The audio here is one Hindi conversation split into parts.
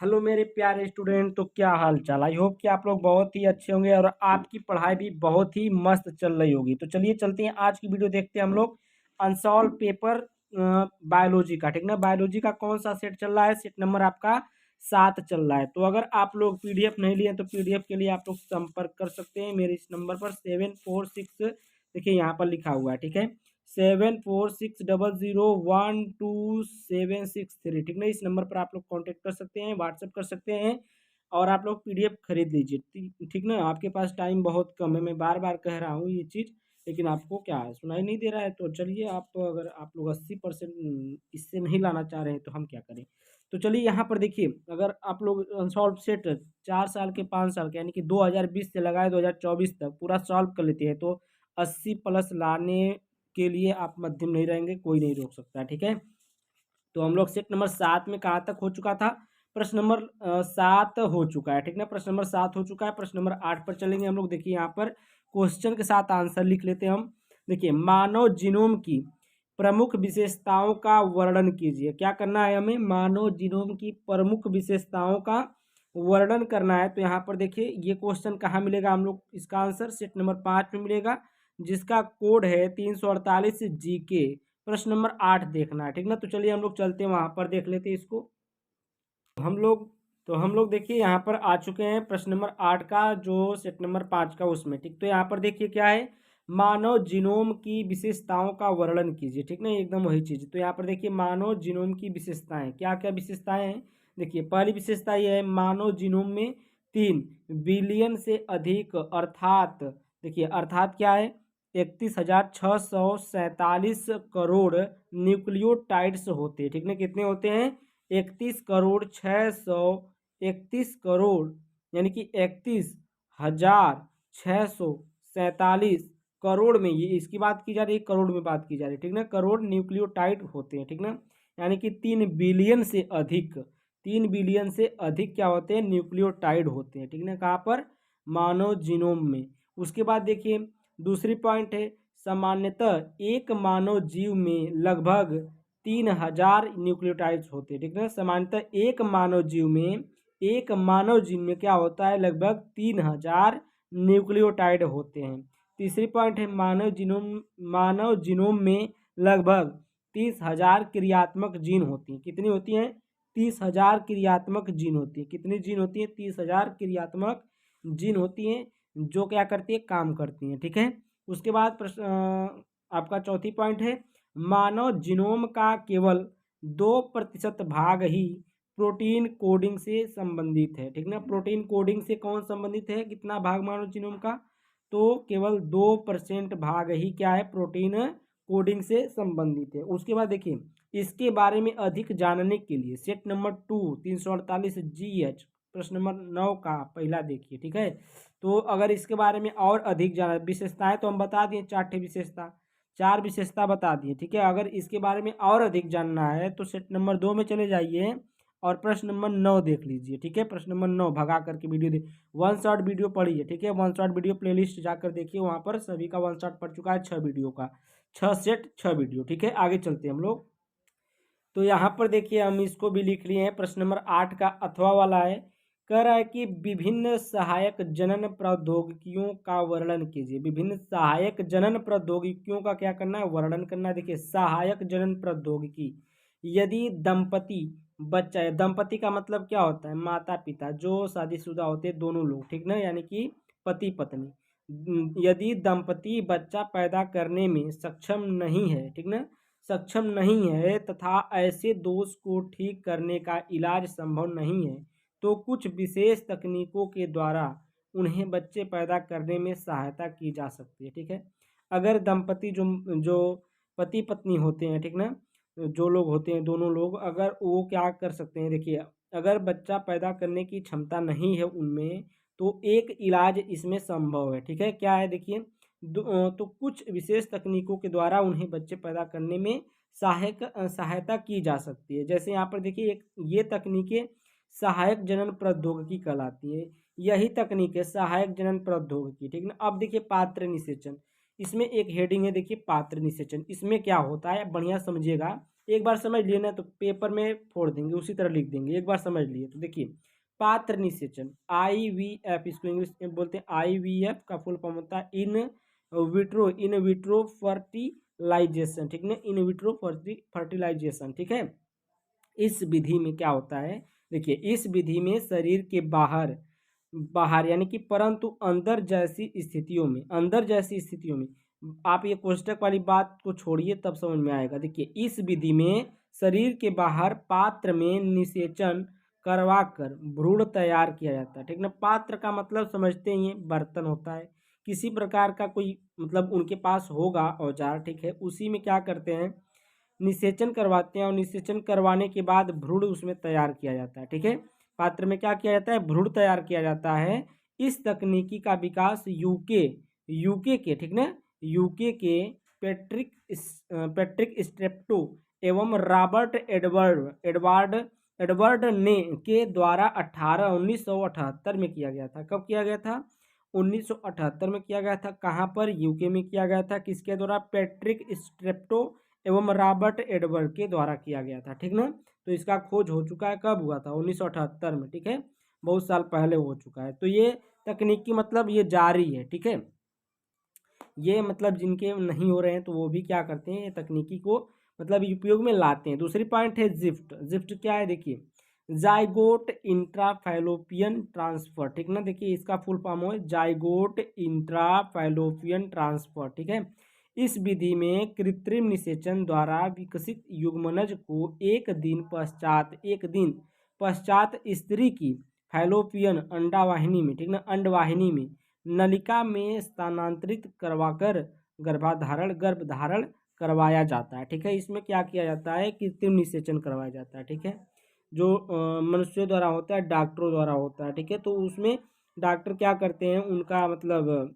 हेलो मेरे प्यारे स्टूडेंट, तो क्या हाल चाल। आई होप कि आप लोग बहुत ही अच्छे होंगे और आपकी पढ़ाई भी बहुत ही मस्त चल रही होगी। तो चलिए चलते हैं, आज की वीडियो देखते हैं हम लोग अनसॉल्व पेपर बायोलॉजी का। ठीक ना, बायोलॉजी का कौन सा सेट चल रहा है? सेट नंबर आपका 7 चल रहा है। तो अगर आप लोग पीडीएफ नहीं लिए तो पीडीएफ के लिए आप लोग संपर्क कर सकते हैं मेरे इस नंबर पर 746, देखिए यहाँ पर लिखा हुआ है। ठीक है, 7460012763। ठीक ना, इस नंबर पर आप लोग कांटेक्ट कर सकते हैं, व्हाट्सएप कर सकते हैं और आप लोग पीडीएफ खरीद लीजिए। ठीक ना, आपके पास टाइम बहुत कम है, मैं बार बार कह रहा हूँ ये चीज़, लेकिन आपको क्या है, सुनाई नहीं दे रहा है। तो चलिए, आप अगर आप लोग 80% इससे नहीं लाना चाह रहे हैं तो हम क्या करें। तो चलिए यहाँ पर देखिए, अगर आप लोग अनसॉल्व सेट 4 साल के 5 साल के यानी कि 2020 से लगाए 2024 तक पूरा सॉल्व कर लेते हैं तो 80+ लाने के लिए आप मध्यम नहीं रहेंगे, कोई नहीं रोक सकता। ठीक है, तो हम लोग सेट नंबर 7 में कहाँ तक हो चुका था? प्रश्न नंबर 7 हो चुका है। ठीक ना, प्रश्न नंबर 7 हो चुका है। प्रश्न नंबर 8 पर चलेंगे हम लोग। देखिए यहाँ पर क्वेश्चन के साथ आंसर लिख लेते हैं हम। देखिए, मानव जीनोम की प्रमुख विशेषताओं का वर्णन कीजिए। क्या करना है हमें? मानव जीनोम की प्रमुख विशेषताओं का वर्णन करना है। तो यहाँ पर देखिए, ये क्वेश्चन कहाँ मिलेगा हम लोग? इसका आंसर सेट नंबर 5 में मिलेगा, जिसका कोड है 348 GK। प्रश्न नंबर 8 देखना है। ठीक ना, तो चलिए हम लोग चलते हैं वहां पर, देख लेते हैं इसको। हम लोग देखिए यहाँ पर आ चुके हैं प्रश्न नंबर 8 का, जो सेट नंबर 5 का उसमें। ठीक, तो यहाँ पर देखिए क्या है, मानव जीनोम की विशेषताओं का वर्णन कीजिए। ठीक ना, एकदम वही चीज। तो यहाँ पर देखिए, मानव जीनोम की विशेषताएं, क्या क्या विशेषताएं हैं? देखिए, पहली विशेषता ये है, मानव जीनोम में 3 बिलियन से अधिक, अर्थात देखिए अर्थात क्या है, 31,647 करोड़ न्यूक्लियोटाइड्स होते हैं। ठीक ना, कितने होते हैं? 31,631 करोड़, यानी कि 31,647 करोड़ में, ये इसकी बात की जा रही है, करोड़ में बात की जा रही है। ठीक ना, करोड़ न्यूक्लियोटाइड होते हैं। ठीक ना, यानी कि 3 बिलियन से अधिक, 3 बिलियन से अधिक क्या होते हैं? न्यूक्लियोटाइड होते हैं। ठीक ना, कहाँ पर? मानव जीनोम में। उसके बाद देखिए, दूसरी पॉइंट है, सामान्यतः एक मानव जीव में लगभग 3,000 न्यूक्लियोटाइड्स होते हैं। ठीक है, सामान्यतः एक मानव जीव में क्या होता है? लगभग 3,000 न्यूक्लियोटाइड होते हैं। तीसरी पॉइंट है, मानव जीनोम में लगभग 30,000 क्रियात्मक जीन होती हैं। कितनी होती हैं? 30,000 क्रियात्मक जीन होती है। कितनी जीन होती है? 30,000 क्रियात्मक जीन होती हैं, जो क्या करती है? काम करती हैं। ठीक है, उसके बाद प्रश्न आपका चौथी पॉइंट है, मानव जीनोम का केवल 2% भाग ही प्रोटीन कोडिंग से संबंधित है। ठीक ना, प्रोटीन कोडिंग से कौन संबंधित है? कितना भाग मानव जीनोम का? तो केवल 2% भाग ही क्या है? प्रोटीन कोडिंग से संबंधित है। उसके बाद देखिए, इसके बारे में अधिक जानने के लिए सेट नंबर 2 348 GH प्रश्न नंबर 9 का पहला देखिए। ठीक है, तो अगर इसके बारे में और अधिक जाना, विशेषताएं तो हम बता दिए, 4 विशेषता बता दिए। ठीक है, अगर इसके बारे में और अधिक जानना है तो सेट नंबर 2 में चले जाइए और प्रश्न नंबर 9 देख लीजिए। ठीक है, प्रश्न नंबर 9 भगा करके वीडियो देख, वन शॉट वीडियो पढ़िए। ठीक है, वन शॉट वीडियो प्लेलिस्ट जाकर देखिए, वहाँ पर सभी का वन शॉट पढ़ चुका है, 6 वीडियो का, 6 सेट 6 वीडियो। ठीक है, आगे चलते हैं हम लोग। तो यहाँ पर देखिए, हम इसको भी लिख लिए हैं, प्रश्न नंबर 8 का अथवा वाला है। कह रहा है कि विभिन्न सहायक जनन प्रौद्योगिकियों का वर्णन कीजिए। विभिन्न सहायक जनन प्रौद्योगिकियों का क्या करना है? वर्णन करना है। देखिए, सहायक जनन प्रौद्योगिकी, यदि दंपति बच्चा है, दंपति का मतलब क्या होता है? माता पिता, जो शादीशुदा होते हैं दोनों लोग। ठीक ना, यानी कि पति पत्नी। यदि दंपति बच्चा पैदा करने में सक्षम नहीं है, ठीक ना, सक्षम नहीं है तथा ऐसे दोष को ठीक करने का इलाज संभव नहीं है, तो कुछ विशेष तकनीकों के द्वारा उन्हें बच्चे पैदा करने में सहायता की जा सकती है। ठीक है, अगर दंपति जो जो पति पत्नी होते हैं, ठीक ना, जो लोग होते हैं दोनों लोग, अगर वो क्या कर सकते हैं, देखिए, अगर बच्चा पैदा करने की क्षमता नहीं है उनमें, तो एक इलाज इसमें संभव है। ठीक है, क्या है? देखिए, तो कुछ विशेष तकनीकों के द्वारा उन्हें बच्चे पैदा करने में सहायता की जा सकती है। जैसे यहाँ पर देखिए, एक ये तकनीकें सहायक जनन प्रौद्योगिकी कहलाती है। यही तकनीक है सहायक जनन प्रौद्योगिकी। ठीक ना, अब देखिए, पात्र निषेचन, इसमें एक हेडिंग है, देखिए, पात्र निषेचन। इसमें क्या होता है, बढ़िया समझिएगा। एक बार समझ लिए ना तो पेपर में फोड़ देंगे, उसी तरह लिख देंगे। एक बार समझ लिए तो देखिए, पात्र निषेचन IVF, इसको इंग्लिश में बोलते हैं IVF का फुल फॉर्म होता है इन विट्रो फर्टिलाइजेशन, ठीक ना, इन विट्रो फर्टिलाइजेशन, ठीक है। इस विधि में क्या होता है, देखिए इस विधि में शरीर के बाहर बाहर यानी कि परंतु अंदर जैसी स्थितियों में आप ये कोष्ठक वाली बात को छोड़िए तब समझ में आएगा। देखिए इस विधि में शरीर के बाहर पात्र में निषेचन करवाकर भ्रूण तैयार किया जाता है, ठीक ना। पात्र का मतलब समझते ही हैं, बर्तन होता है, किसी प्रकार का कोई मतलब उनके पास होगा औजार, ठीक है, उसी में क्या करते हैं, निषेचन करवाते हैं और निषेचन करवाने के बाद भ्रूण उसमें तैयार किया जाता है, ठीक है। पात्र में क्या किया जाता है, भ्रूण तैयार किया जाता है। इस तकनीकी का विकास यूके के, ठीक ना, यूके के पैट्रिक स्ट्रेप्टो एवं रॉबर्ट एडवर्ड ने के द्वारा 1978 में किया गया था। कब किया गया था, 1978 में किया गया था। कहाँ पर, यूके में किया गया था। किसके द्वारा, पैट्रिक स्ट्रेप्टो एवं रॉबर्ट एडवर्ड के द्वारा किया गया था, ठीक ना। तो इसका खोज हो चुका है, कब हुआ था, 1978 में, ठीक है, बहुत साल पहले हो चुका है। तो ये तकनीकी मतलब ये जारी है, ठीक है। ये मतलब जिनके नहीं हो रहे हैं तो वो भी क्या करते हैं, ये तकनीकी को मतलब उपयोग में लाते हैं। दूसरी पॉइंट है जिफ्ट क्या है, देखिए जाइगोट इंट्राफैलोपियन ट्रांसफर, ठीक ना। देखिए इसका फुल फॉर्म है जाइगोट इंट्राफैलोपियन ट्रांसफर, ठीक है। इस विधि में कृत्रिम निषेचन द्वारा विकसित युग्मनज को एक दिन पश्चात स्त्री की फैलोपियन अंडावाहिनी में, ठीक ना, अंडवाहिनी में नलिका में स्थानांतरित करवाकर गर्भधारण करवाया जाता है, ठीक है। इसमें क्या किया जाता है, कृत्रिम निषेचन करवाया जाता है, ठीक है, जो मनुष्यों द्वारा होता है, डॉक्टरों द्वारा होता है, ठीक है। तो उसमें डॉक्टर क्या करते हैं, उनका मतलब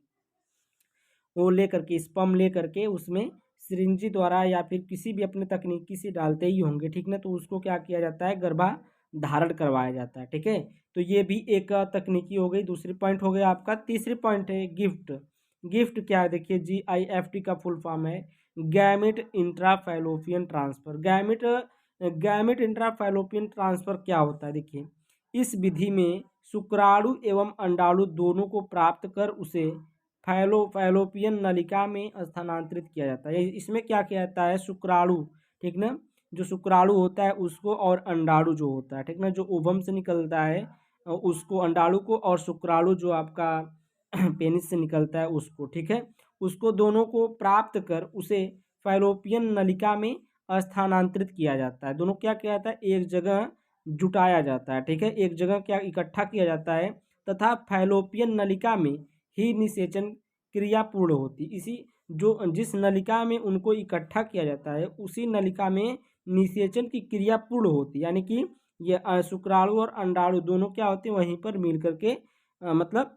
वो लेकर के स्पर्म लेकर के उसमें सिरिंजी द्वारा या फिर किसी भी अपने तकनीकी से डालते ही होंगे, ठीक ना। तो उसको क्या किया जाता है, गर्भाधारण करवाया जाता है, ठीक है। तो ये भी एक तकनीकी हो गई। दूसरी पॉइंट हो गया आपका। तीसरी पॉइंट है गिफ्ट क्या है, देखिए GIFT का फुल फॉर्म है गैमेट इंट्राफैलोपियन ट्रांसफर। गैमेट इंट्राफैलोपियन ट्रांसफर क्या होता है, देखिए इस विधि में शुक्राणु एवं अंडाणु दोनों को प्राप्त कर उसे फैलोपियन नलिका में स्थानांतरित किया जाता है। इसमें क्या किया जाता है, शुक्राणु, ठीक ना, जो शुक्राणु होता है उसको और अंडाणु जो होता है, ठीक ना, जो ओवम से निकलता है उसको, अंडाणु को, और शुक्राणु जो आपका पेनिस से निकलता है उसको, ठीक है, उसको दोनों को प्राप्त कर उसे फैलोपियन नलिका में स्थानांतरित किया जाता है। दोनों क्या किया जाता है, एक जगह जुटाया जाता है, ठीक है, एक जगह क्या इकट्ठा किया जाता है तथा फैलोपियन नलिका में ही निषेचन क्रिया पूर्ण होती। जिस नलिका में उनको इकट्ठा किया जाता है उसी नलिका में निषेचन की क्रिया पूर्ण होती, यानी कि ये शुक्राणु और अंडाणु दोनों क्या होते हैं, वहीं पर मिल करके मतलब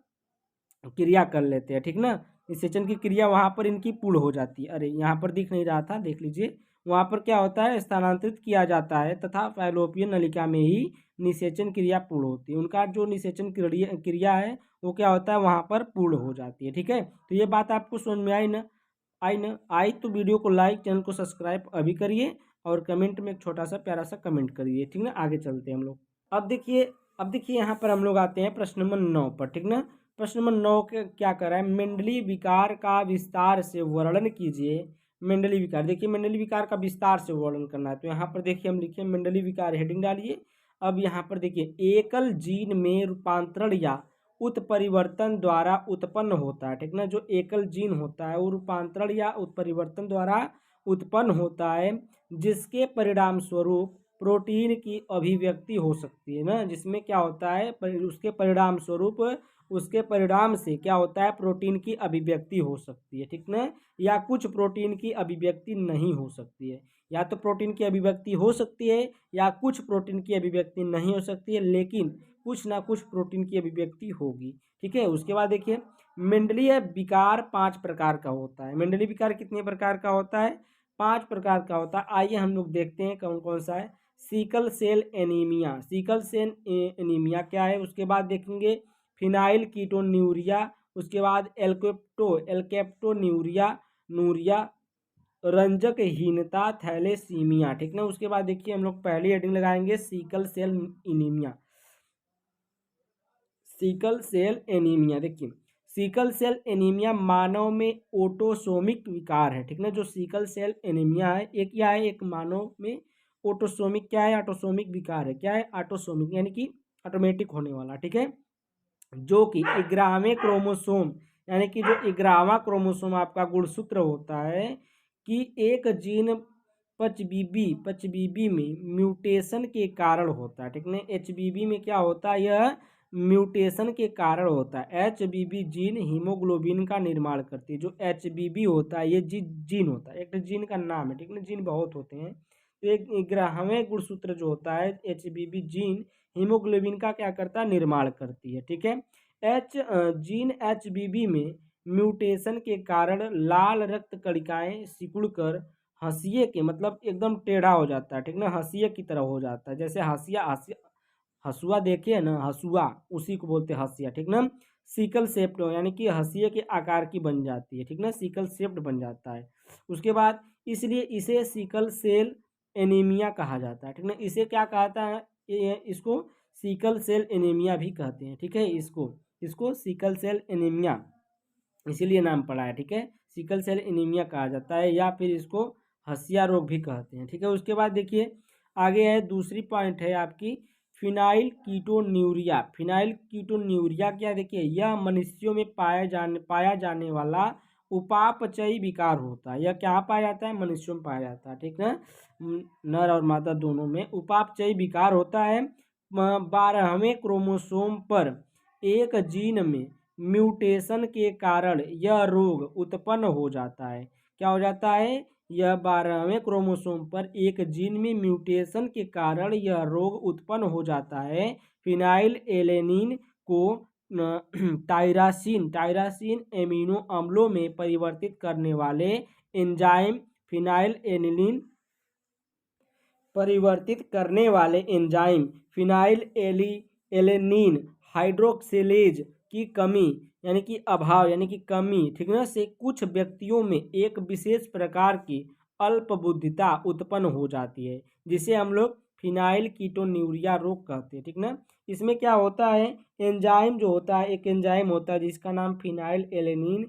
क्रिया कर लेते हैं, ठीक ना। निषेचन की क्रिया वहाँ पर इनकी पूर्ण हो जाती है। अरे यहाँ पर दिख नहीं रहा था, देख लीजिए, वहाँ पर क्या होता है, स्थानांतरित किया जाता है तथा फैलोपियन नलिका में ही निषेचन क्रिया पूर्ण होती है। उनका जो निषेचन क्रिया है वो क्या होता है, वहाँ पर पूर्ण हो जाती है, ठीक है। तो ये बात आपको समझ में आई तो वीडियो को लाइक, चैनल को सब्सक्राइब अभी करिए और कमेंट में एक छोटा सा प्यारा सा कमेंट करिए, ठीक ना। आगे चलते हैं हम लोग। अब देखिए यहाँ पर हम लोग आते हैं प्रश्न नंबर 9 पर, ठीक ना। प्रश्न नंबर 9 के क्या कर रहा है, मेंडली विकार का विस्तार से वर्णन कीजिए। मेंडली विकार, देखिए मेंडली विकार का विस्तार से वर्णन करना है। तो यहाँ पर देखिए हम लिखे मेंडली विकार, हेडिंग डालिए। अब यहाँ पर देखिए एकल जीन में रूपांतरण या उत्परिवर्तन द्वारा उत्पन्न होता है, ठीक ना। जो एकल जीन होता है वो रूपांतरण या उत्परिवर्तन द्वारा उत्पन्न होता है, जिसके परिणाम स्वरूप प्रोटीन की अभिव्यक्ति हो सकती है ना। जिसमें क्या होता है, उसके परिणाम स्वरूप, उसके परिणाम से क्या होता है, प्रोटीन की अभिव्यक्ति हो सकती है, ठीक ना। या कुछ प्रोटीन की अभिव्यक्ति नहीं हो सकती है, या तो प्रोटीन की अभिव्यक्ति हो सकती है या कुछ प्रोटीन की अभिव्यक्ति नहीं हो सकती है, लेकिन कुछ ना कुछ प्रोटीन की अभिव्यक्ति होगी, ठीक है। उसके बाद देखिए मेंडलीय विकार 5 प्रकार का होता है। मेंडलीय विकार कितने प्रकार का होता है, 5 प्रकार का होता है। आइए हम लोग देखते हैं कौन कौन सा है। सिकल सेल एनीमिया क्या है, उसके बाद देखेंगे फिनाइल कीटोन्यूरिया, उसके बाद एल्केप्टोन्यूरिया रंजकहीनता थैलेसीमिया, ठीक ना। उसके बाद देखिए हम लोग पहली हेडिंग लगाएंगे sickle cell anaemia. Sickle cell anaemia, देखिए सीकल सेल एनीमिया मानव में ऑटोसोमिक विकार है, ठीक ना। जो सीकल सेल एनीमिया है एक क्या है, एक मानव में ऑटोसोमिक क्या है, ऑटोसोमिक विकार है। क्या है, ऑटोसोमिक यानी कि ऑटोमेटिक होने वाला, ठीक है। जो कि 11वें क्रोमोसोम यानी कि जो 11वां क्रोमोसोम आपका गुणसूत्र होता है कि एक जीन पचबीबी में म्यूटेशन के कारण होता है, ठीक है। एचबीबी में क्या होता है, यह म्यूटेशन के कारण होता है। एचबीबी जीन हीमोग्लोबिन का निर्माण करती है। जो एचबीबी होता है ये जीन होता है, एक जीन का नाम है, ठीक है। जीन बहुत होते हैं, तो एक 11वें गुणसूत्र जो होता है एचबीबी जीन हीमोग्लोबिन का क्या करता है, निर्माण करती है, ठीक है। जीन एचबीबी में म्यूटेशन के कारण लाल रक्त कणिकाएं सिकुड़कर हंसिए के मतलब एकदम टेढ़ा हो जाता है, ठीक ना, हंसिए की तरह हो जाता है। जैसे हंसुआ देखिए ना, हंसुआ उसी को बोलते हैं हंसिया, ठीक ना। सिकल शेप्ड यानी कि हंसिए के आकार की बन जाती है, ठीक ना, सिकल शेप्ड बन जाता है। उसके बाद इसलिए इसे सिकल सेल एनीमिया कहा जाता है, ठीक ना। इसे क्या कहता है, इसको सिकल सेल एनीमिया भी कहते हैं, ठीक है। इसको सिकल सेल एनीमिया इसीलिए नाम पड़ा है, ठीक है। सिकल सेल एनीमिया कहा जाता है या फिर इसको हंसिया रोग भी कहते हैं, ठीक है। उसके बाद देखिए आगे है, दूसरी पॉइंट है आपकी फिनाइल कीटोन्यूरिया। फिनाइल कीटोन्यूरिया क्या, देखिए यह मनुष्यों में पाया जाने वाला उपापचयी विकार होता है। यह क्या पाया जाता है, मनुष्यों में पाया जाता है, ठीक है। नर और मादा दोनों में उपापचयी विकार होता है। 12वें क्रोमोसोम पर एक जीन में म्यूटेशन के कारण यह रोग उत्पन्न हो जाता है। क्या हो जाता है, यह 12वें क्रोमोसोम पर एक जीन में म्यूटेशन के कारण यह रोग उत्पन्न हो जाता है। फिनाइल एलेनिन को टायरासिन एमिनो अम्लों में परिवर्तित करने वाले enzyme phenyl alanine alanine hydroxylase की कमी यानी कि अभाव यानी कि कमी, ठीक ना, से कुछ व्यक्तियों में एक विशेष प्रकार की अल्पबुद्धिता उत्पन्न हो जाती है, जिसे हम लोग फिनाइल कीटोन्यूरिया रोग कहते हैं, ठीक ना। इसमें क्या होता है, एंजाइम जो होता है, एक एंजाइम होता है जिसका नाम फिनाइल एलेनिन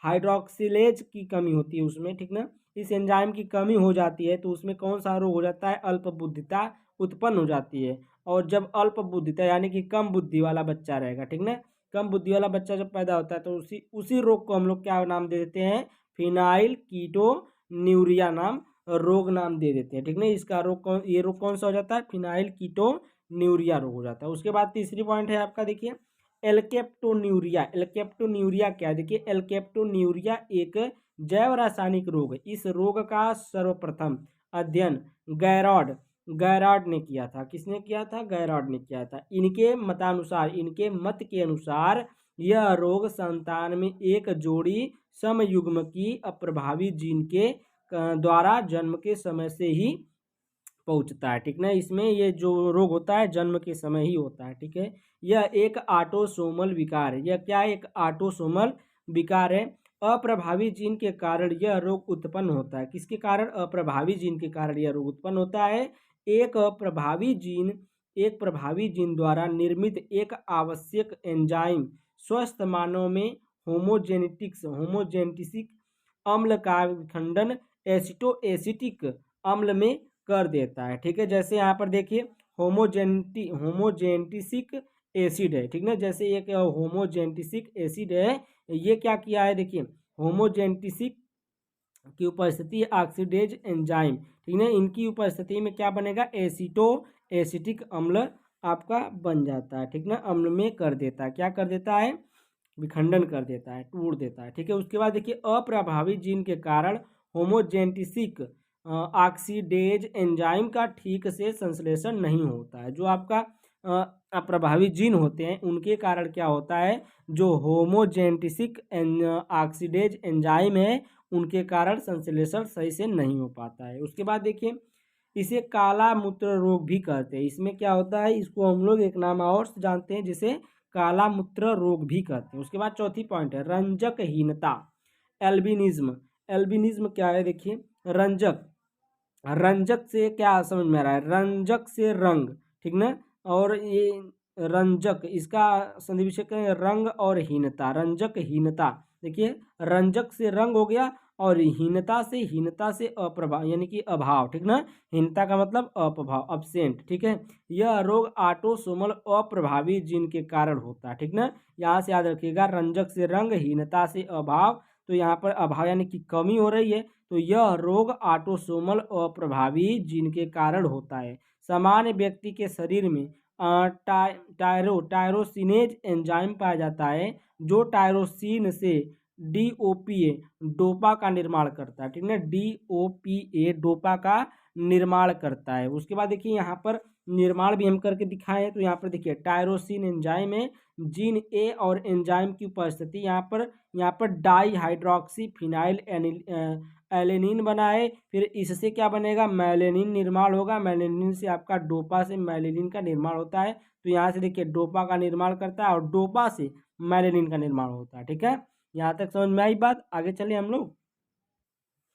हाइड्रोक्सिलेज की कमी होती है उसमें, ठीक ना। इस एंजाइम की कमी हो जाती है तो उसमें कौन सा रोग हो जाता है, अल्पबुद्धिता उत्पन्न हो जाती है। और जब अल्पबुद्धिता यानी कि कम बुद्धि वाला बच्चा रहेगा, ठीक ना, कम बुद्धि वाला बच्चा जब पैदा होता है तो उसी रोग को हम लोग क्या नाम दे देते हैं, फिनाइल कीटोन्यूरिया नाम रोग नाम दे देते हैं, ठीक ना। इसका रोग ये रोग कौन सा हो जाता है, फिनाइल कीटोन्यूरिया रोग हो जाता है। उसके बाद तीसरी पॉइंट है आपका, देखिए एल्केप्टोन्यूरिया। एल्केप्टोन्यूरिया क्या है, देखिए एल्केप्टोन्यूरिया एक जैव रासायनिक रोग है। इस रोग का सर्वप्रथम अध्ययन गैरार्ड ने किया था। किसने किया था, गैरार्ड ने किया था। इनके मत के अनुसार यह रोग संतान में एक जोड़ी समयुग्म की अप्रभावी जीन के द्वारा जन्म के समय से ही पहुंचता है, ठीक ना। इसमें ये जो रोग होता है जन्म के समय ही होता है, ठीक है। यह एक ऑटोसोमल विकार है। यह क्या है, एक ऑटोसोमल विकार है। अप्रभावी जीन के कारण यह रोग उत्पन्न होता है। किसके कारण, अप्रभावी जीन के कारण यह रोग उत्पन्न होता है। एक प्रभावी जीन द्वारा निर्मित एक आवश्यक एंजाइम स्वस्थ मानव में होमोजेनेटिक अम्ल का विखंडन एसिटिक अम्ल में कर देता है, ठीक है। जैसे यहाँ पर देखिए होमोजेनेटिक एसिड है, ठीक ना। जैसे एक होमोजेनेटिक एसिड है, ये क्या किया है, देखिए होमोजेनेटिक की उपस्थिति ऑक्सीडेज एंजाइम, ठीक है, इनकी उपस्थिति में क्या बनेगा, एसिटिक अम्ल आपका बन जाता है, ठीक ना। अम्ल में कर देता है, क्या कर देता है, विखंडन कर देता है, तोड़ देता है, ठीक है। उसके बाद देखिए अप्रभावी जीन के कारण होमोजेनेटिक ऑक्सीडेज एंजाइम का ठीक से संश्लेषण नहीं होता है। जो आपका अप्रभावी जीन होते हैं उनके कारण क्या होता है, जो होमोजेनेटिक ऑक्सीडेज एंजाइम है उनके कारण संश्लेषण सही से नहीं हो पाता है। उसके बाद देखिए इसे काला मूत्र रोग भी कहते हैं। इसमें क्या होता है, इसको हम लोग एक नाम और से जानते हैं जिसे काला मूत्र रोग भी कहते हैं। उसके बाद चौथी पॉइंट है रंजकहीनता, एल्बिनिज्म। एल्बिनिज्म क्या है देखिए, रंजक, रंजक से क्या समझ में आ रहा है, रंजक से रंग, ठीक ना। और ये रंजक, इसका संधि विच्छेद है रंग और हीनता, रंजक हीनता। देखिए रंजक से रंग हो गया और हीनता से अप्रभाव यानी कि अभाव, ठीक ना। हीनता का मतलब अप्रभाव, अब्सेंट, ठीक है। यह रोग ऑटोसोमल अप्रभावी जीन के कारण होता है, ठीक ना। यहाँ से याद रखिएगा, रंजक से रंग, हीनता से अभाव, तो यहाँ पर अभाव यानी कि कमी हो रही है, तो यह रोग ऑटोसोमल अप्रभावी जीन के कारण होता है। सामान्य व्यक्ति के शरीर में टायरोसिनेज एंजाइम पाया जाता है जो टायरोसिन से डीओपीए डोपा का निर्माण करता है, ठीक है। डीओपीए डोपा का निर्माण करता है। उसके बाद देखिए यहाँ पर निर्माण भी हम करके दिखाए हैं, तो यहाँ पर देखिए टायरोसिन एंजाइम है, जीन ए और एंजाइम की उपस्थिति यहाँ पर डाई हाइड्रोक्सी फिनाइल एलेनिन बनाए, फिर इससे क्या बनेगा, मैलेनिन निर्माण होगा, मैलेनिन से आपका डोपा से मैलेनिन का निर्माण होता है। तो यहाँ से देखिए डोपा का निर्माण करता है और डोपा से मैलेनिन का निर्माण होता है, ठीक है। यहाँ तक समझ में आई बात, आगे चले हम लोग।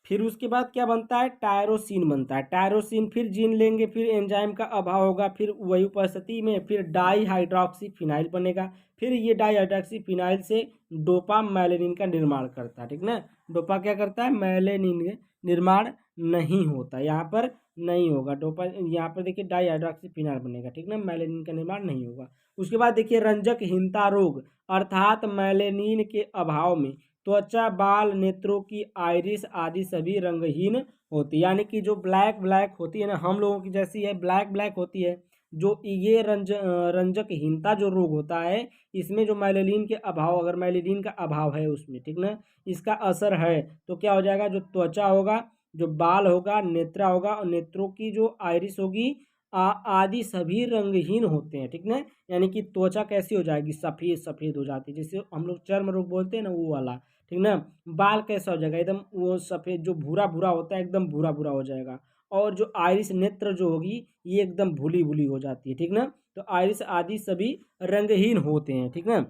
फिर उसके बाद क्या बनता है, टायरोसिन बनता है, टायरोसिन फिर जीन लेंगे, फिर एंजाइम का अभाव होगा, फिर वही उपस्थिति में फिर डाई हाइड्रोक्सी फिनाइल बनेगा, फिर ये डाई हाइड्रोक्सी फिनाइल से डोपा मैलेनिन का निर्माण करता है, ठीक ना। डोपा क्या करता है, मैलेनिन निर्माण नहीं होता, यहाँ पर नहीं होगा डोपा, यहाँ पर देखिए डाई हाइड्रोक्सी फिनाइल बनेगा, ठीक ना, मैलेनिन का निर्माण नहीं होगा। उसके बाद देखिए रंजकहीनता रोग अर्थात मैलेनिन के अभाव में त्वचा, बाल, नेत्रों की आइरिस आदि सभी रंगहीन होती है, यानी कि जो ब्लैक ब्लैक होती है ना, हम लोगों की जैसी है, ब्लैक ब्लैक होती है। जो ये रंजकहीनता जो रोग होता है, इसमें जो मैलेनिन के अभाव, अगर मैलेनिन का अभाव है उसमें, ठीक ना, इसका असर है, तो क्या हो जाएगा, जो त्वचा होगा, जो बाल होगा, नेत्रा होगा, और नेत्रों की जो आइरिस होगी आदि सभी रंगहीन होते हैं, ठीक ना। यानी कि त्वचा कैसी हो जाएगी, सफ़ेद सफ़ेद हो जाती है, जैसे हम लोग चर्म रोग बोलते हैं ना, वो वाला, ठीक ना। बाल कैसा हो जाएगा, एकदम वो सफ़ेद जो भूरा भूरा होता है, एकदम भूरा भूरा हो जाएगा। और जो आइरिस नेत्र जो होगी, ये एकदम भूली भूली हो जाती है, ठीक ना। तो आइरिस आदि सभी रंगहीन होते हैं, ठीक ना।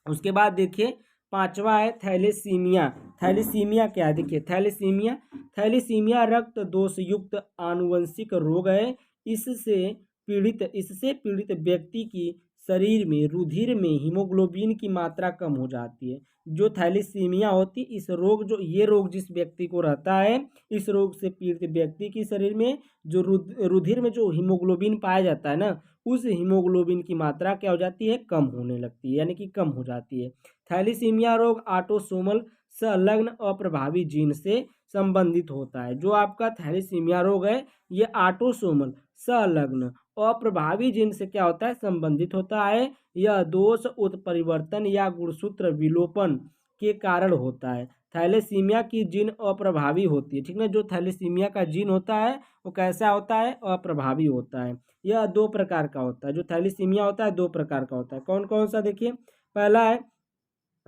उसके बाद देखिए पांचवा है थैलेसीमिया। थैलेसीमिया क्या है, देखिए थैलेसीमिया, थैलेसीमिया रक्त दोष युक्त आनुवंशिक रोग है। इससे पीड़ित व्यक्ति की शरीर में रुधिर में हीमोग्लोबिन की मात्रा कम हो जाती है। जो थैलेसीमिया होती, इस रोग जो ये रोग जिस व्यक्ति को रहता है, इस रोग से पीड़ित व्यक्ति की शरीर में जो रुधिर में जो हीमोग्लोबिन पाया जाता है ना, उस हीमोग्लोबिन की मात्रा क्या हो जाती है, कम होने लगती है, यानी कि कम हो जाती है। थैलेसीमिया रोग ऑटोसोमल संलग्न अप्रभावी जीन से संबंधित होता है। जो आपका थैलेसीमिया रोग है, ये ऑटोसोमल संलग्न अप्रभावी जीन से क्या होता है, संबंधित होता है। यह दोष उत्परिवर्तन या गुणसूत्र विलोपन के कारण होता है। थैलेसीमिया की जीन अप्रभावी होती है, ठीक ना। जो थैलेसीमिया का जीन होता है वो कैसा होता है, अप्रभावी होता है। यह दो प्रकार का होता है, जो थैलेसीमिया होता है दो प्रकार का होता है। कौन कौन सा, देखिए पहला है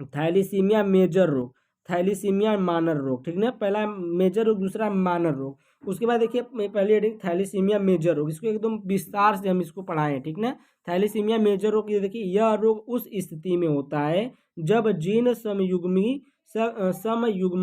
थैलीसीमिया मेजर रोग, थैलीसीमिया माइनर रोग, ठीक ना। पहला मेजर रोग, दूसरा माइनर रोग। उसके बाद देखिए पहले हेडिंग थैलीसीमिया मेजर रोग, इसको एकदम विस्तार से हम इसको पढ़ाएं, ठीक ना। थैलीसीमिया मेजर रोग, ये देखिए यह रोग उस स्थिति में होता है जब जीन समयुग्म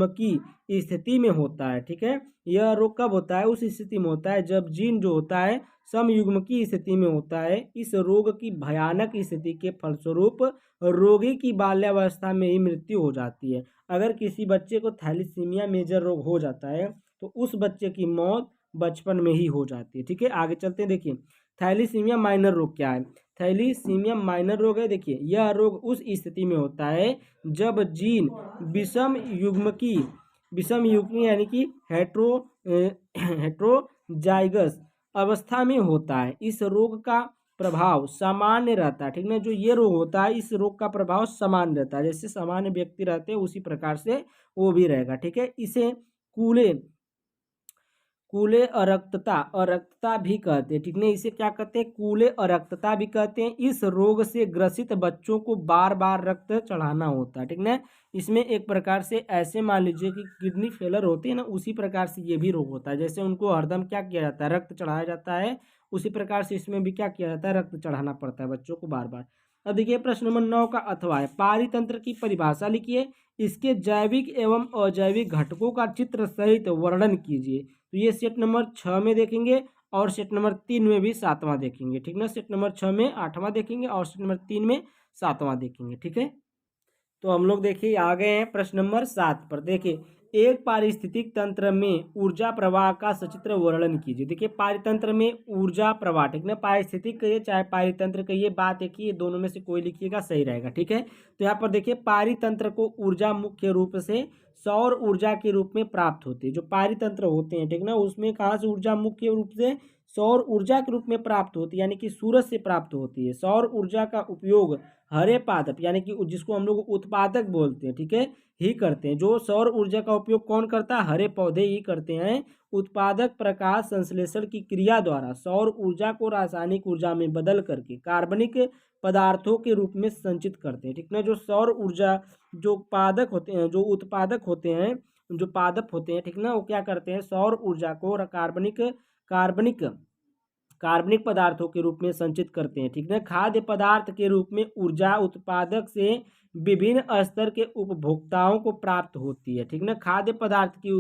की स्थिति में होता है, ठीक है। यह रोग कब होता है, उस स्थिति में होता है जब जीन जो होता है समयुग्म की स्थिति में होता है। इस रोग की भयानक स्थिति के फलस्वरूप रोगी की बाल्यावस्था में ही मृत्यु हो जाती है। अगर किसी बच्चे को थैलीसीमिया मेजर रोग हो जाता है तो उस बच्चे की मौत बचपन में ही हो जाती है, ठीक है। आगे चलते हैं, देखिए थैलीसीमिया माइनर रोग क्या है। थैलीसीमिया माइनर रोग है, देखिए यह रोग उस स्थिति में होता है जब जीन विषम युग्मी यानी कि हेट्रोजाइगस अवस्था में होता है। इस रोग का प्रभाव सामान्य रहता है, ठीक ना। जो ये रोग होता है, इस रोग का प्रभाव सामान्य रहता है, जैसे सामान्य व्यक्ति रहते हैं उसी प्रकार से वो भी रहेगा, ठीक है। इसे कूले अरक्तता भी कहते हैं, ठीक है। इसे क्या कहते हैं, कूले अरक्तता भी कहते हैं। इस रोग से ग्रसित बच्चों को बार बार रक्त चढ़ाना होता है, ठीक ना। इसमें एक प्रकार से ऐसे मान लीजिए कि किडनी फेलर होती है ना, उसी प्रकार से ये भी रोग होता है। जैसे उनको हरदम क्या किया जाता है, रक्त चढ़ाया जाता है, उसी प्रकार से इसमें भी क्या किया जाता है, रक्त चढ़ाना पड़ता है बच्चों को बार बार। अब देखिए प्रश्न नंबर 9 का अथवा है, पारितंत्र की परिभाषा लिखिए, इसके जैविक एवं अजैविक घटकों का चित्र सहित वर्णन कीजिए। तो ये सेट नंबर 6 में देखेंगे और सेट नंबर 3 में भी 7वां देखेंगे, ठीक ना। सेट नंबर 6 में 8वां देखेंगे और सेट नंबर 3 में 7वां देखेंगे, ठीक है। तो हम लोग देखिए आ गए हैं प्रश्न नंबर 7 पर। देखिए एक पारिस्थितिक तंत्र में ऊर्जा प्रवाह का सचित्र वर्णन कीजिए। देखिए पारितंत्र में ऊर्जा प्रवाह, ठीक ना, पारिस्थितिक कहिए चाहे पारितंत्र कहिए, बात एक ही, दोनों में से कोई लिखिएगा सही रहेगा, ठीक है। तो यहाँ पर देखिए पारितंत्र को ऊर्जा मुख्य रूप से सौर ऊर्जा के रूप में प्राप्त होती है। जो पारितंत्र होते हैं, ठीक ना, उसमें कहाँ से ऊर्जा मुख्य रूप से सौर ऊर्जा के रूप में प्राप्त होती है, यानी कि सूरज से प्राप्त होती है। सौर ऊर्जा का उपयोग हरे पादप यानी कि जिसको हम लोग उत्पादक बोलते हैं, ठीक है, ही करते हैं। जो सौर ऊर्जा का उपयोग कौन करता है? हरे पौधे ही करते हैं। उत्पादक प्रकाश संश्लेषण की क्रिया द्वारा सौर ऊर्जा को रासायनिक ऊर्जा में बदल करके कार्बनिक पदार्थों के रूप में संचित करते हैं, ठीक ना। जो सौर ऊर्जा जो पादक होते हैं, जो उत्पादक होते हैं, जो पादप होते हैं, ठीक ना, वो क्या करते हैं? सौर ऊर्जा को कार्बनिक कार्बनिक कार्बनिक पदार्थों के रूप में संचित करते हैं, ठीक है। खाद्य पदार्थ के रूप में ऊर्जा उत्पादक से विभिन्न स्तर के उपभोक्ताओं को प्राप्त होती है, ठीक ना। खाद्य पदार्थ की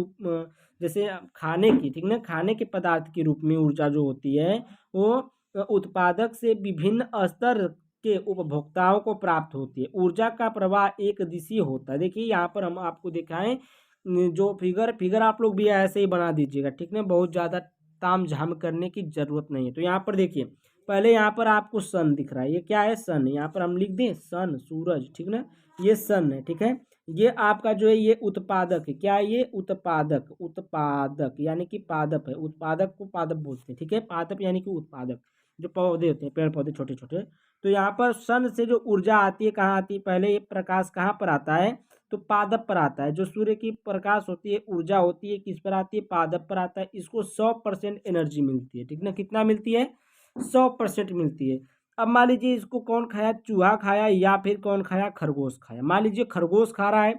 जैसे खाने की, ठीक ना, खाने के पदार्थ के रूप में ऊर्जा जो होती है वो उत्पादक से विभिन्न स्तर के उपभोक्ताओं को प्राप्त होती है। ऊर्जा का प्रवाह एक दिशीय होता है। देखिए यहाँ पर हम आपको दिखाएं, जो फिगर आप लोग भी ऐसे ही बना दीजिएगा, ठीक ना, बहुत ज़्यादा ताम झाम करने की जरूरत नहीं है। तो यहाँ पर देखिए पहले यहाँ पर आपको सन दिख रहा है, ये क्या है? सन। यहाँ पर हम लिख दें सन, सूरज, ठीक ना, ये सन है, ठीक है। ये आपका जो है ये उत्पादक है। क्या है ये? उत्पादक। उत्पादक यानी कि पादप है, उत्पादक को पादप बोलते हैं, ठीक है। पादप यानी कि उत्पादक, जो पौधे होते हैं, पेड़ पौधे छोटे छोटे। तो यहाँ पर सन से जो ऊर्जा आती है, कहाँ आती है? पहले ये प्रकाश कहाँ पर आता है? तो पादप पर आता है। जो सूर्य की प्रकाश होती है, ऊर्जा होती है, किस पर आती है? पादप पर आता है। इसको 100% एनर्जी मिलती है, ठीक ना। कितना मिलती है? 100% मिलती है। अब मान लीजिए इसको कौन खाया? चूहा खाया या फिर कौन खाया? खरगोश खाया। मान लीजिए खरगोश खा रहा है,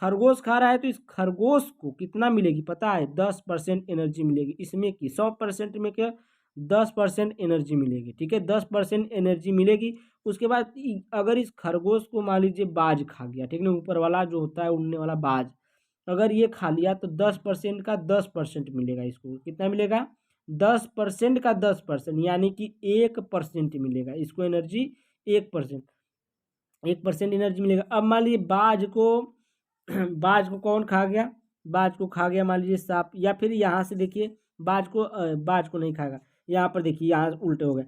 खरगोश खा रहा है, तो इस खरगोश को कितना मिलेगी पता है? 10% एनर्जी मिलेगी। इसमें की 100% में क्या? 10% एनर्जी मिलेगी, ठीक है। 10% एनर्जी मिलेगी। उसके बाद अगर इस खरगोश को मान लीजिए बाज खा गया, ठीक ना, ऊपर वाला जो होता है उड़ने वाला बाज, अगर ये खा लिया तो 10% का 10% मिलेगा। इसको कितना मिलेगा? 10% का 10%, यानी कि 1% मिलेगा इसको एनर्जी। 1%, 1% एनर्जी मिलेगा। अब मान लीजिए बाज को बाज को कौन खा गया? बाज को खा गया मान लीजिए सांप, या फिर यहाँ से देखिए बाज को नहीं खाएगा। यहाँ पर देखिए यहाँ उल्टे हो गए,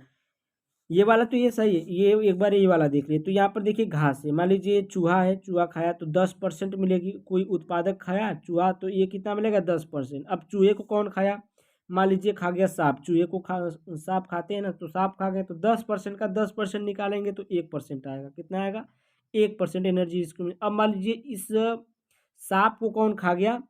ये वाला तो ये सही है। ये एक बार ये वाला देख लीजिए। तो यहाँ पर देखिए घास है, मान लीजिए चूहा है, चूहा खाया तो 10% मिलेगी। कोई उत्पादक खाया चूहा, तो ये कितना मिलेगा? 10%। अब चूहे को कौन खाया? मान लीजिए खा गया सांप। चूहे को सांप खाते हैं ना, तो सांप खा गए तो 10% का 10% निकालेंगे तो 1% आएगा। कितना आएगा? 1% एनर्जी इसको। अब मान लीजिए इस सांप को कौन खा गया?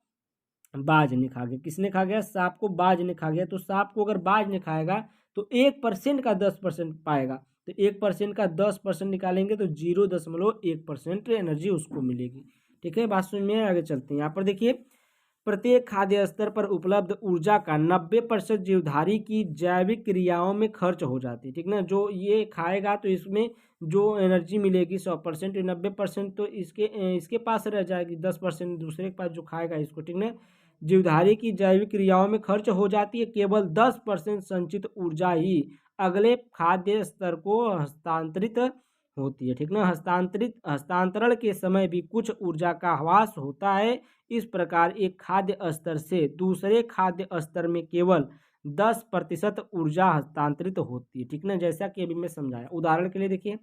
बाज ने खा गया। किसने खा गया? सांप को बाज ने खा गया। तो सांप को अगर बाज ने खाएगा तो 1% का 10% पाएगा। तो 1% का 10% निकालेंगे तो 0.1% एनर्जी उसको मिलेगी, ठीक है। बात समझ में? आगे चलते हैं। यहाँ पर देखिए प्रत्येक खाद्य स्तर पर उपलब्ध ऊर्जा का 90% जीवधारी की जैविक क्रियाओं में खर्च हो जाती है, ठीक ना। जो ये खाएगा तो इसमें जो एनर्जी मिलेगी 100%, 90% तो इसके पास रह जाएगी, 10% दूसरे के पास जो खाएगा इसको, ठीक ना। जीवधारी की जैविक क्रियाओं में खर्च हो जाती है। केवल 10% संचित ऊर्जा ही अगले खाद्य स्तर को हस्तांतरित होती है, ठीक ना। हस्तांतरण के समय भी कुछ ऊर्जा का ह्रास होता है। इस प्रकार एक खाद्य स्तर से दूसरे खाद्य स्तर में केवल 10% ऊर्जा हस्तांतरित होती है, ठीक ना। जैसा कि अभी मैं समझाया, उदाहरण के लिए देखिए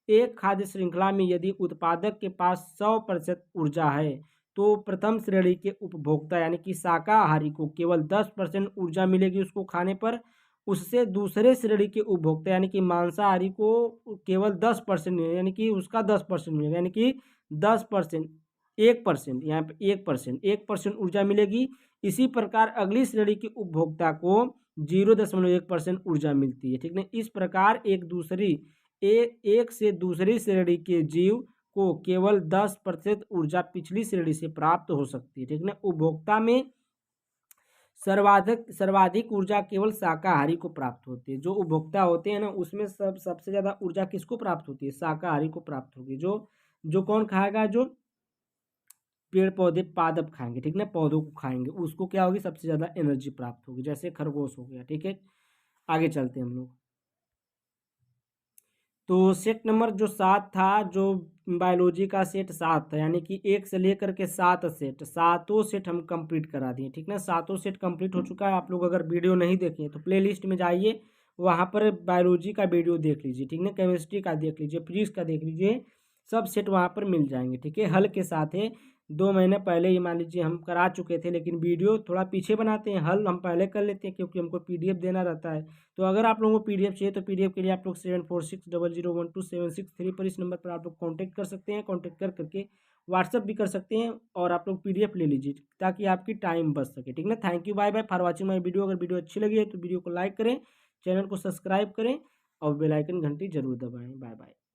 एक खाद्य श्रृंखला में यदि उत्पादक के पास 100% ऊर्जा है तो प्रथम श्रेणी के उपभोक्ता यानी कि शाकाहारी को केवल 10% ऊर्जा मिलेगी उसको खाने पर। उससे दूसरे श्रेणी के उपभोक्ता यानी कि मांसाहारी को केवल 10% यानी कि उसका 10% मिलेगा, यानी कि 10%, 1%, यहाँ पे 1% ऊर्जा मिलेगी। इसी प्रकार अगली श्रेणी के उपभोक्ता को 0.1% ऊर्जा मिलती है, ठीक है। इस प्रकार एक से दूसरी श्रेणी के जीव को केवल 10% ऊर्जा पिछली श्रेणी से प्राप्त हो सकती है, ठीक है। उपभोक्ता में सर्वाधिक सर्वाधिक ऊर्जा केवल शाकाहारी को प्राप्त होती है। जो उपभोक्ता होते हैं ना, उसमें सबसे ज़्यादा ऊर्जा किसको प्राप्त होती है? शाकाहारी को प्राप्त होगी। जो जो कौन खाएगा? जो पेड़ पौधे पादप खाएंगे, ठीक ना, पौधों को खाएंगे, उसको क्या होगी? सबसे ज़्यादा एनर्जी प्राप्त होगी। जैसे खरगोश हो गया, ठीक है। आगे चलते हैं हम लोग। तो सेट नंबर जो 7 था, जो बायोलॉजी का सेट 7 था, यानी कि 1 से लेकर के 7 सेट, सातों सेट हम कंप्लीट करा दिए, ठीक ना। सातों सेट कंप्लीट हो चुका है। आप लोग अगर वीडियो नहीं देखे तो प्ले लिस्ट में जाइए, वहाँ पर बायोलॉजी का वीडियो देख लीजिए, ठीक ना। केमिस्ट्री का देख लीजिए, फिजिक्स का देख लीजिए, सब सेट वहाँ पर मिल जाएंगे, ठीक है। हल के साथ है। 2 महीने पहले ही मान लीजिए हम करा चुके थे, लेकिन वीडियो थोड़ा पीछे बनाते हैं, हल हम पहले कर लेते हैं क्योंकि हमको पीडीएफ देना रहता है। तो अगर आप लोगों को पीडीएफ चाहिए तो पीडीएफ के लिए आप लोग 7460012763 पर इस नंबर पर आप लोग कांटेक्ट कर सकते हैं। कांटेक्ट कर करके व्हाट्सअप भी कर सकते हैं और आप लोग पीडीएफ ले लीजिए ताकि आपकी टाइम बच सके, ठीक ना। Thank you, bye bye for watching my video. अगर वीडियो अच्छी लगी है तो वीडियो को लाइक करें, चैनल को सब्सक्राइब करें और बेल आइकन घंटी जरूर दबाएं। Bye bye.